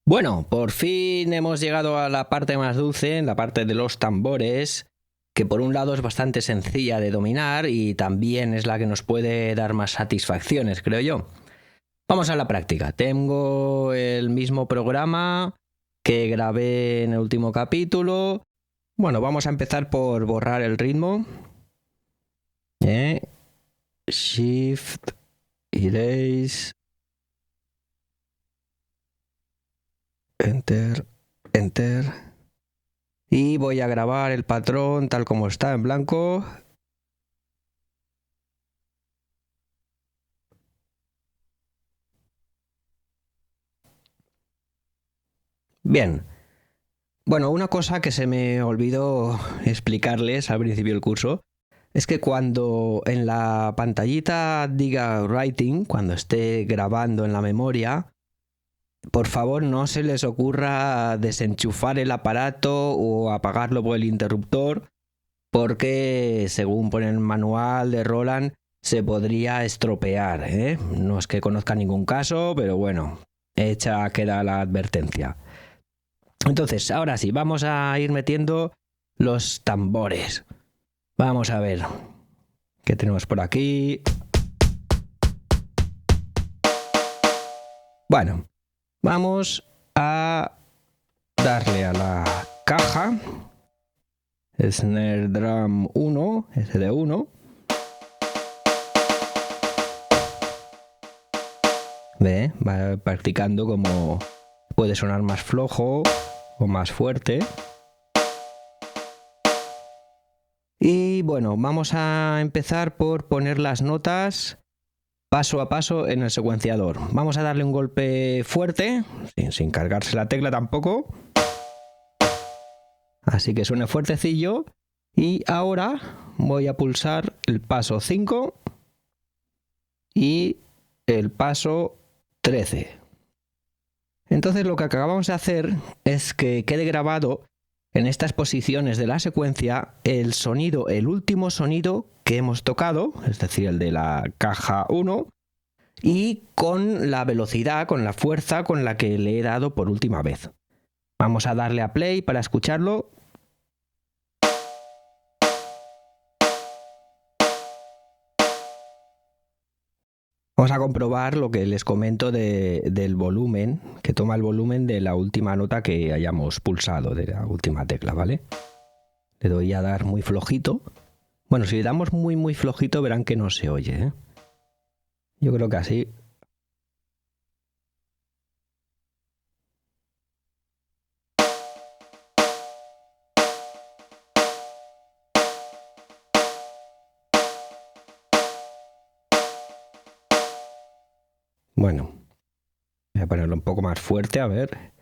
Bueno, por fin hemos llegado a la parte más dulce, la parte de los tambores, que por un lado es bastante sencilla de dominar y también es la que nos puede dar más satisfacciones, creo yo. Vamos a la práctica. Tengo el mismo programa que grabé en el último capítulo. Bueno, vamos a empezar por borrar el ritmo. Shift, Erase, Enter, Enter. Y voy a grabar el patrón tal como está en blanco. Bien. Bueno, una cosa que se me olvidó explicarles al principio del curso es que cuando en la pantallita diga writing, cuando esté grabando en la memoria, por favor no se les ocurra desenchufar el aparato o apagarlo por el interruptor, porque según pone el manual de Roland se podría estropear, ¿eh? No es que conozca ningún caso, pero bueno, hecha queda la advertencia. Entonces, ahora sí, vamos a ir metiendo los tambores. Vamos a ver qué tenemos por aquí. Bueno, vamos a darle a la caja. Snare Drum 1, SD1. Ve, va practicando como puede sonar más flojo o más fuerte. Y bueno, vamos a empezar por poner las notas paso a paso en el secuenciador. Vamos a darle un golpe fuerte, sin cargarse la tecla tampoco. Así que suene fuertecillo. Y ahora voy a pulsar el paso 5 y el paso 13. Entonces lo que acabamos de hacer es que quede grabado en estas posiciones de la secuencia el sonido, el último sonido que hemos tocado, es decir, el de la caja 1, y con la velocidad, con la fuerza con la que le he dado por última vez. Vamos a darle a play para escucharlo. Vamos a comprobar lo que les comento del volumen, que toma el volumen de la última nota que hayamos pulsado, de la última tecla, ¿vale? Le doy a dar muy flojito. Bueno, si le damos muy flojito verán que no se oye, ¿eh? Yo creo que así. Bueno, voy a ponerlo un poco más fuerte, a ver.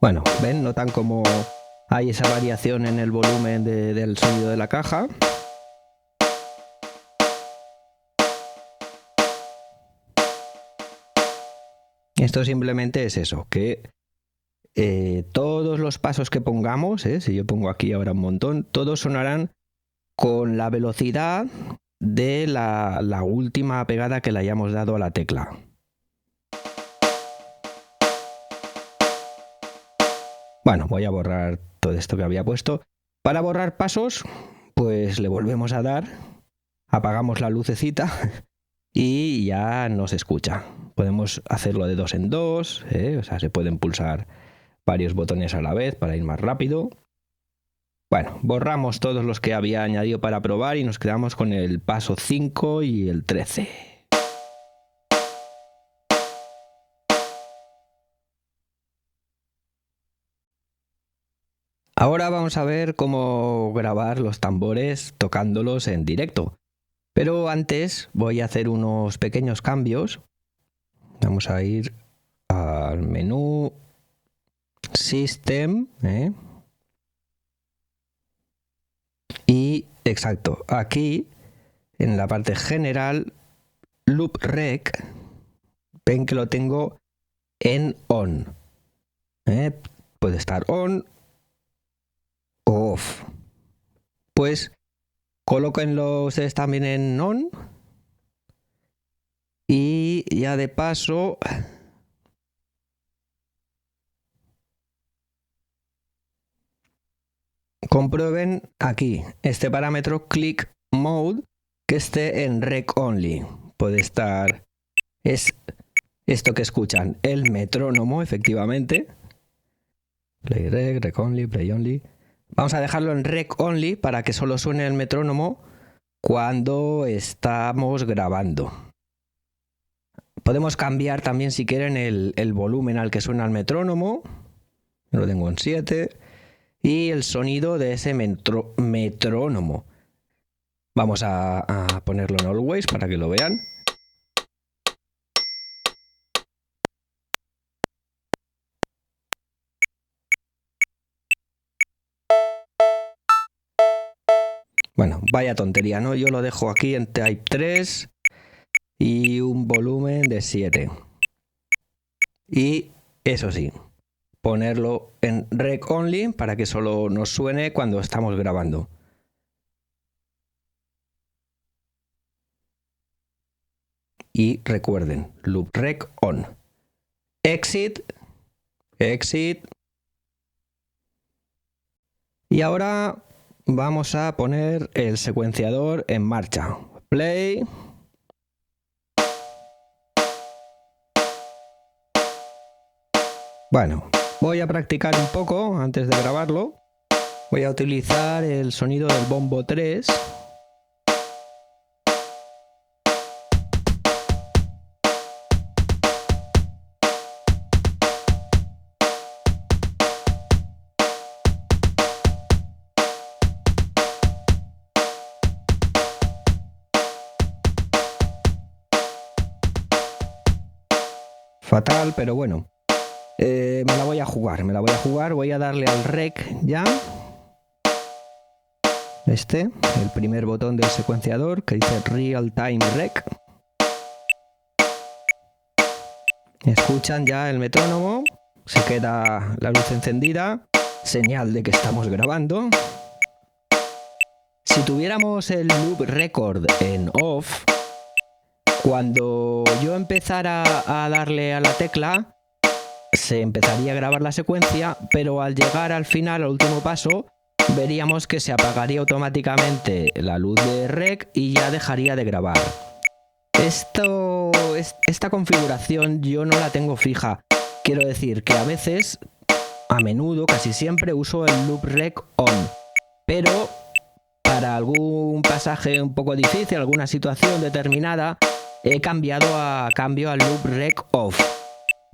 Bueno, ¿ven? Notan cómo hay esa variación en el volumen del sonido de la caja. Esto simplemente es eso, que todos los pasos que pongamos, si yo pongo aquí ahora un montón, todos sonarán con la velocidad de la última pegada que le hayamos dado a la tecla. Bueno, voy a borrar todo esto que había puesto. Para borrar pasos, pues le volvemos a dar, apagamos la lucecita y ya no se escucha. Podemos hacerlo de 2 en 2, o sea, se pueden pulsar varios botones a la vez para ir más rápido. Bueno, borramos todos los que había añadido para probar y nos quedamos con el paso 5 y el 13. Ahora vamos a ver cómo grabar los tambores tocándolos en directo. Pero antes voy a hacer unos pequeños cambios. Vamos a ir al menú System, y exacto, aquí en la parte general loop rec, ven que lo tengo en on. Puede estar on o off. Pues colóquenlo ustedes también en on. Y ya de paso, comprueben aquí este parámetro click mode que esté en rec only. Puede estar, es esto que escuchan, el metrónomo, efectivamente. Play rec, rec only, play only. Vamos a dejarlo en rec only para que solo suene el metrónomo cuando estamos grabando. Podemos cambiar también, si quieren, el volumen al que suena el metrónomo. Yo lo tengo en 7. Y el sonido de ese metrónomo. Vamos a ponerlo en always para que lo vean. Bueno, vaya tontería, ¿no? Yo lo dejo aquí en Type 3 y un volumen de 7. Y eso sí, ponerlo en rec only para que solo nos suene cuando estamos grabando. Y recuerden, loop rec on. Exit. Exit. Y ahora vamos a poner el secuenciador en marcha. Play. Bueno, voy a practicar un poco antes de grabarlo. Voy a utilizar el sonido del bombo 3. Fatal, pero bueno. Me la voy a jugar, voy a darle al rec ya. El primer botón del secuenciador que dice Real Time Rec. Escuchan ya el metrónomo, se queda la luz encendida, señal de que estamos grabando. Si tuviéramos el loop record en off, cuando yo empezara a darle a la tecla, se empezaría a grabar la secuencia, pero al llegar al final, al último paso, veríamos que se apagaría automáticamente la luz de rec y ya dejaría de grabar. Esta configuración yo no la tengo fija. Quiero decir que a veces, a menudo, casi siempre uso el loop rec on, pero para algún pasaje un poco difícil, alguna situación determinada, he cambio al loop rec off.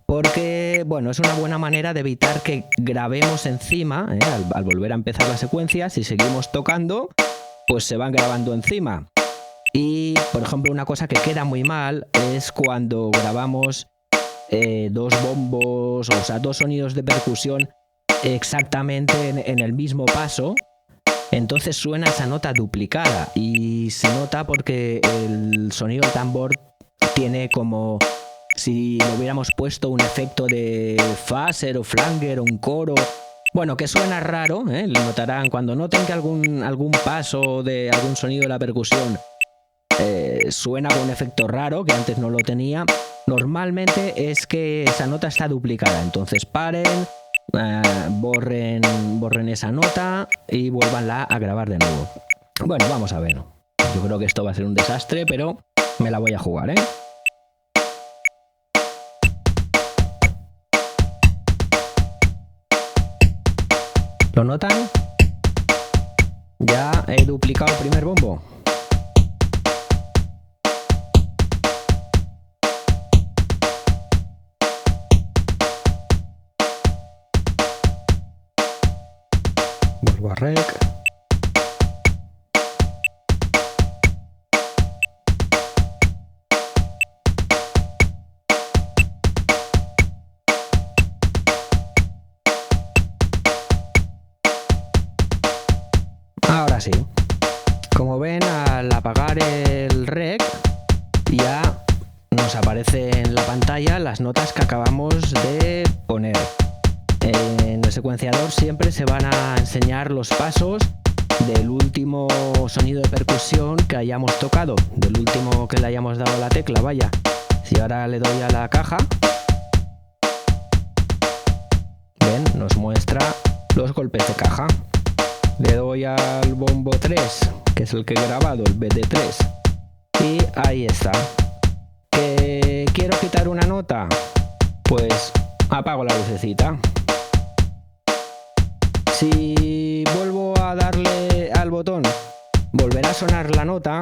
Porque, bueno, es una buena manera de evitar que grabemos encima, al volver a empezar la secuencia. Si seguimos tocando, pues se van grabando encima. Y, por ejemplo, una cosa que queda muy mal es cuando grabamos dos bombos, o sea, dos sonidos de percusión exactamente en el mismo paso. Entonces suena esa nota duplicada y se nota porque el sonido del tambor tiene como si le hubiéramos puesto un efecto de phaser o flanger o un coro. Bueno, que suena raro, lo notarán cuando noten que algún paso de algún sonido de la percusión suena con un efecto raro que antes no lo tenía. Normalmente es que esa nota está duplicada, entonces paren, borren esa nota y vuélvanla a grabar de nuevo. Bueno, vamos a ver. Yo creo que esto va a ser un desastre, pero me la voy a jugar, ¿Lo notan? Ya he duplicado el primer bombo. Vuelvo a rec. Ahora sí. Como ven, al apagar el rec ya nos aparece en la pantalla las notas que acabamos de poner. En el secuenciador siempre se van a enseñar los pasos del último sonido de percusión que hayamos tocado, del último que le hayamos dado a la tecla, vaya. Si ahora le doy a la caja, ven, nos muestra los golpes de caja. Le doy al bombo 3, que es el que he grabado, el BD3, y ahí está. ¿Que quiero quitar una nota? Pues apago la lucecita. Si vuelvo a darle al botón, volverá a sonar la nota,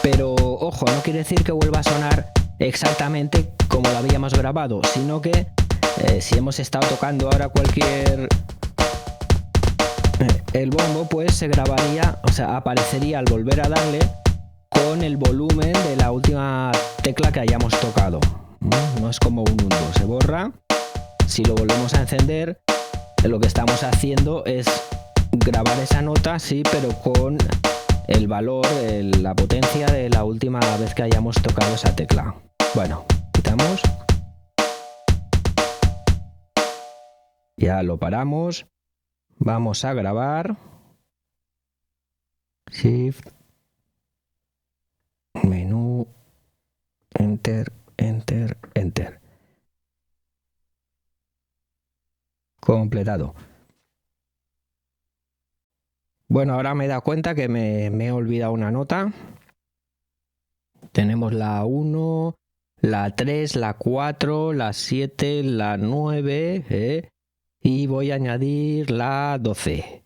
pero ojo, no quiere decir que vuelva a sonar exactamente como la habíamos grabado, sino que si hemos estado tocando ahora el bombo, pues se grabaría, o sea, aparecería al volver a darle con el volumen de la última tecla que hayamos tocado. No es como un 1, se borra. Si lo volvemos a encender, lo que estamos haciendo es grabar esa nota, sí, pero con el valor, la potencia de la última vez que hayamos tocado esa tecla. Bueno, quitamos. Ya lo paramos. Vamos a grabar. Shift. Menú. Enter, enter, enter. Completado. Bueno, ahora me he dado cuenta que me he olvidado una nota. Tenemos la 1, la 3, la 4, la 7, la 9, y voy a añadir la 12.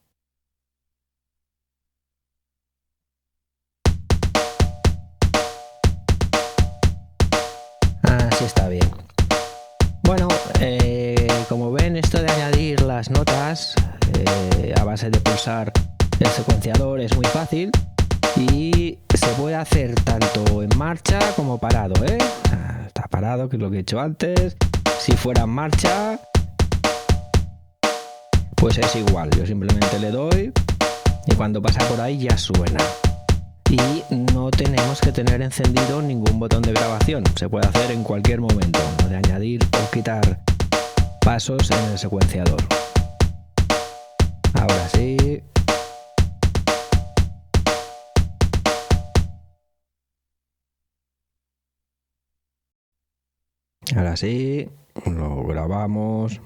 Así está bien. Bueno, como ven, esto de añadir las notas a base de pulsar el secuenciador es muy fácil y se puede hacer tanto en marcha como parado, Está parado, que es lo que he hecho antes. Si fuera en marcha, pues es igual. Yo simplemente le doy y cuando pasa por ahí ya suena. Y no tenemos que tener encendido ningún botón de grabación. Se puede hacer en cualquier momento, de añadir o quitar pasos en el secuenciador. Ahora sí. Ahora sí, lo grabamos.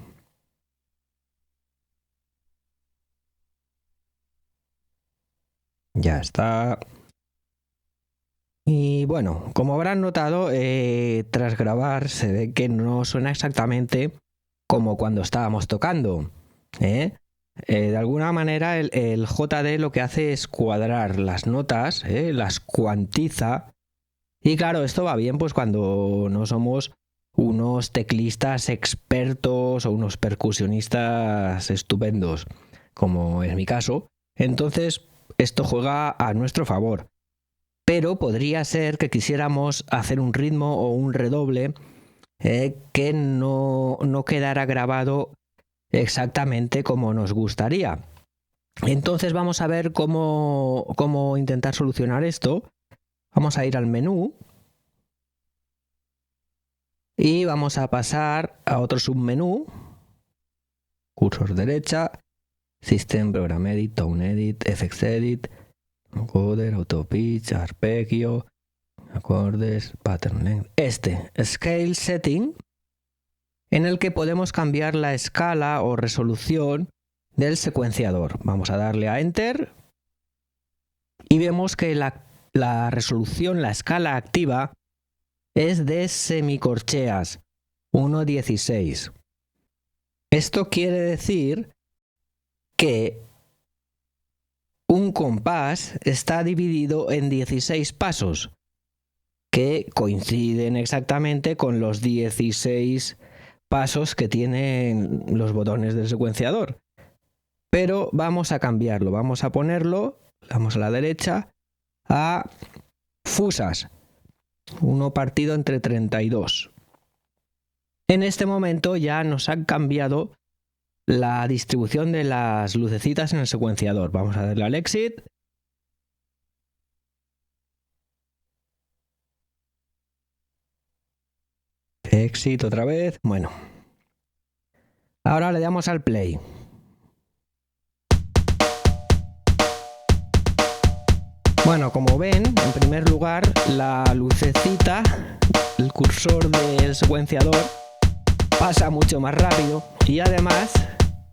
Ya está. Y bueno, como habrán notado, tras grabar se ve que no suena exactamente como cuando estábamos tocando. De alguna manera el JD lo que hace es cuadrar las notas, las cuantiza. Y claro, esto va bien pues cuando no somos unos teclistas expertos o unos percusionistas estupendos, como es mi caso. Entonces, esto juega a nuestro favor. Pero podría ser que quisiéramos hacer un ritmo o un redoble que no quedara grabado exactamente como nos gustaría. Entonces vamos a ver cómo intentar solucionar esto. Vamos a ir al menú y vamos a pasar a otro submenú. Cursor derecha, System, Program Edit, Tone Edit, Effects Edit, Encoder, Auto Pitch, Arpeggio, acordes, Pattern Length. Scale Setting, en el que podemos cambiar la escala o resolución del secuenciador. Vamos a darle a Enter y vemos que la resolución, la escala activa, es de semicorcheas 1:16. Esto quiere decir que un compás está dividido en 16 pasos, que coinciden exactamente con los 16 pasos que tienen los botones del secuenciador. Pero vamos a cambiarlo, vamos a ponerlo, vamos a la derecha, a fusas, 1/32. En este momento ya nos han cambiado la distribución de las lucecitas en el secuenciador. Vamos a darle al Exit. Exit otra vez. Bueno. Ahora le damos al play. Bueno, como ven, en primer lugar, la lucecita, el cursor del secuenciador, pasa mucho más rápido y además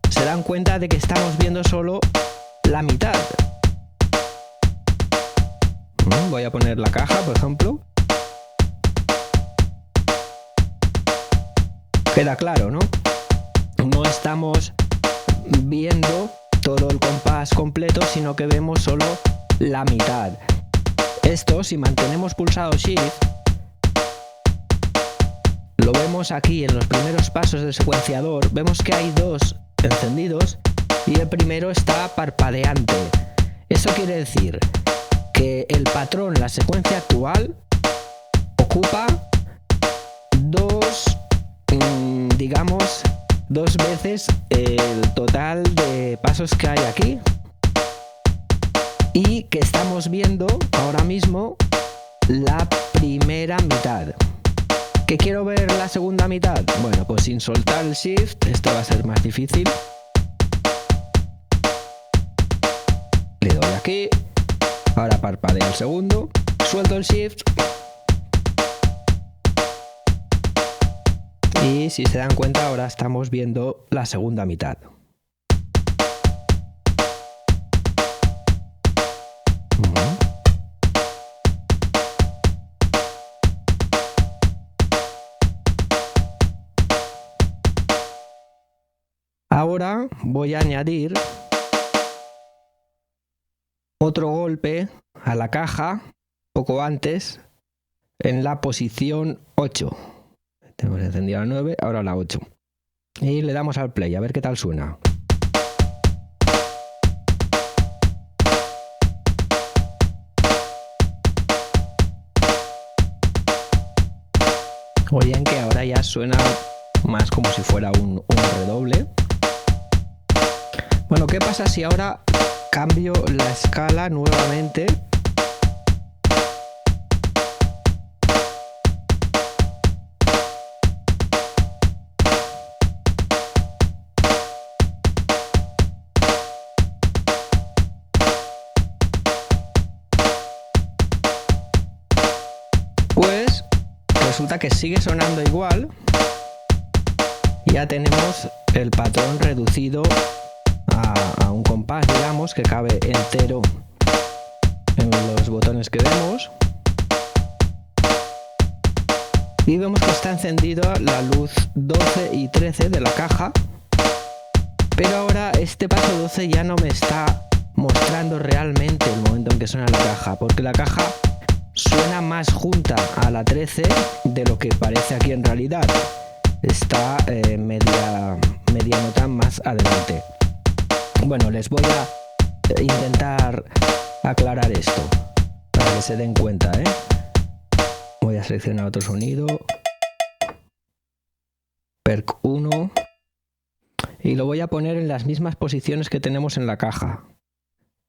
se dan cuenta de que estamos viendo solo la mitad. Voy a poner la caja, por ejemplo. Queda claro, ¿no? No estamos viendo todo el compás completo, sino que vemos solo la mitad. Esto, si mantenemos pulsado Shift, lo vemos aquí en los primeros pasos del secuenciador. Vemos que hay dos encendidos y el primero está parpadeante. Eso quiere decir que el patrón, la secuencia actual, ocupa dos veces el total de pasos que hay aquí, y que estamos viendo ahora mismo la primera mitad. ¿Que quiero ver la segunda mitad? Bueno, pues sin soltar el Shift, esto va a ser más difícil. Le doy aquí, ahora parpadea el segundo, suelto el Shift y si se dan cuenta ahora estamos viendo la segunda mitad. Ahora voy a añadir otro golpe a la caja poco antes en la posición 8. Tenemos encendida la 9, ahora la 8. Y le damos al play a ver qué tal suena. Oyen que ahora ya suena más como si fuera un redoble. Bueno, ¿qué pasa si ahora cambio la escala nuevamente? Pues resulta que sigue sonando igual. Ya tenemos el patrón reducido a un compás, digamos, que cabe entero en los botones que vemos. Y vemos que está encendida la luz 12 y 13 de la caja. Pero ahora este paso 12 ya no me está mostrando realmente el momento en que suena la caja, porque la caja suena más junta a la 13 de lo que parece aquí en realidad. Está media nota más adelante. Bueno, les voy a intentar aclarar esto para que se den cuenta, ¿eh? Voy a seleccionar otro sonido, Perk 1, y lo voy a poner en las mismas posiciones que tenemos en la caja,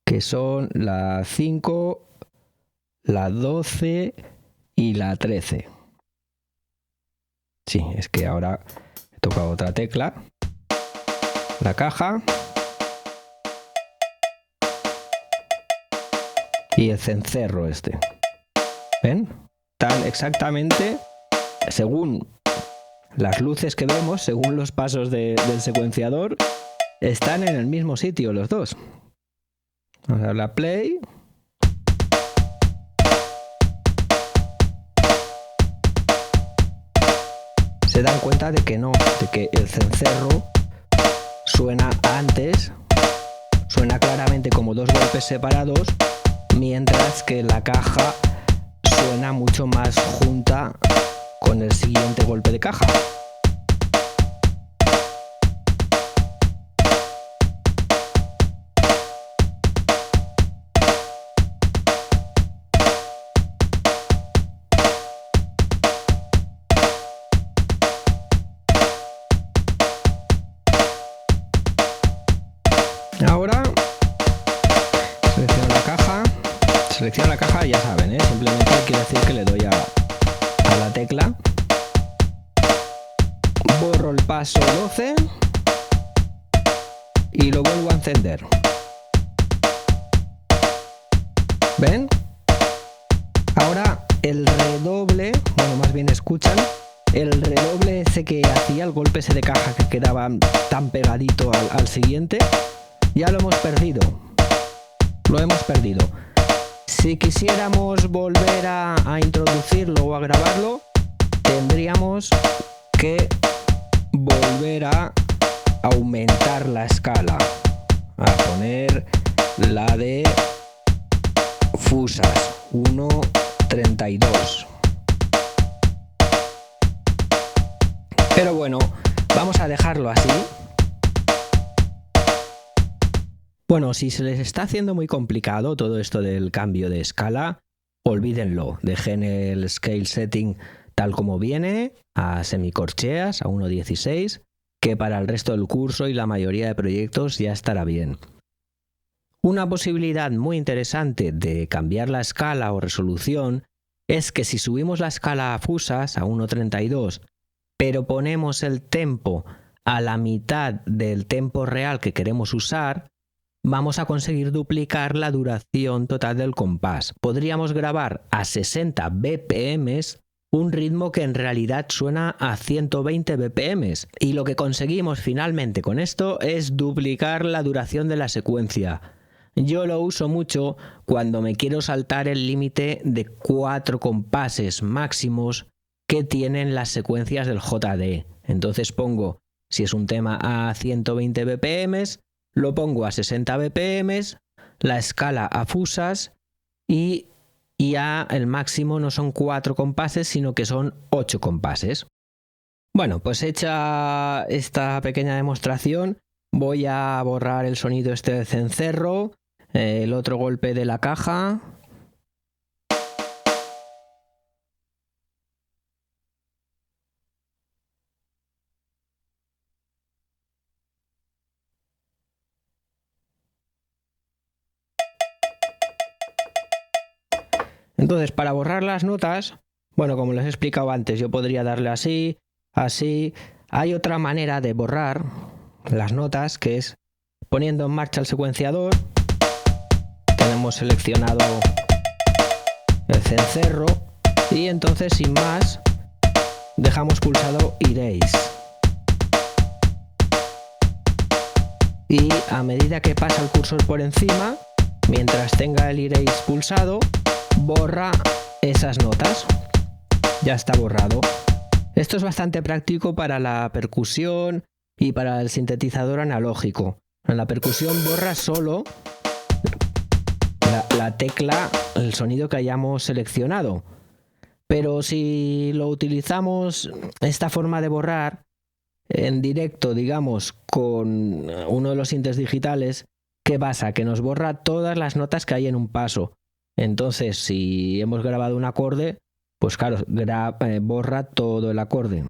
que son la 5, la 12 y la 13. Sí, es que ahora he tocado otra tecla, la caja y el cencerro este. ¿Ven? Están exactamente según las luces que vemos, según los pasos del secuenciador, están en el mismo sitio los dos. Vamos a darle a play. Se dan cuenta de que no, de que el cencerro suena antes, suena claramente como dos golpes separados, mientras que la caja suena mucho más junta con el siguiente golpe de caja. Ahora selecciono la caja, ya saben, simplemente quiere decir que le doy a la tecla paso 12 y lo vuelvo a encender. ¿Ven? Ahora el redoble, bueno, más bien escuchan, el redoble ese que hacía, el golpe ese de caja que quedaba tan pegadito al siguiente, ya lo hemos perdido. Lo hemos perdido. Si quisiéramos volver a introducirlo o a grabarlo, tendríamos que volver a aumentar la escala, a poner la de fusas 1.32. Pero bueno, vamos a dejarlo así. Bueno, si se les está haciendo muy complicado todo esto del cambio de escala, olvídenlo. Dejen el scale setting tal como viene, a semicorcheas, a 1.16, que para el resto del curso y la mayoría de proyectos ya estará bien. Una posibilidad muy interesante de cambiar la escala o resolución es que si subimos la escala a fusas, a 1.32, pero ponemos el tempo a la mitad del tempo real que queremos usar, vamos a conseguir duplicar la duración total del compás. Podríamos grabar a 60 BPM un ritmo que en realidad suena a 120 BPM, y lo que conseguimos finalmente con esto es duplicar la duración de la secuencia. Yo lo uso mucho cuando me quiero saltar el límite de 4 compases máximos que tienen las secuencias del JD. Entonces pongo, si es un tema a 120 BPM, lo pongo a 60 BPM, la escala a fusas y ya el máximo no son 4 compases, sino que son 8 compases. Bueno, pues hecha esta pequeña demostración, voy a borrar el sonido este de cencerro, el otro golpe de la caja. Entonces, para borrar las notas, bueno, como les he explicado antes, yo podría darle así, así. Hay otra manera de borrar las notas, que es poniendo en marcha el secuenciador. Tenemos seleccionado el cencerro y entonces, sin más, dejamos pulsado Erase. Y a medida que pasa el cursor por encima, mientras tenga el Erase pulsado, borra esas notas. Ya está borrado. Esto es bastante práctico para la percusión y para el sintetizador analógico. En la percusión borra solo la tecla, el sonido que hayamos seleccionado. Pero si lo utilizamos esta forma de borrar en directo, digamos, con uno de los sintes digitales, ¿qué pasa? Que nos borra todas las notas que hay en un paso. Entonces, si hemos grabado un acorde, pues claro, borra todo el acorde.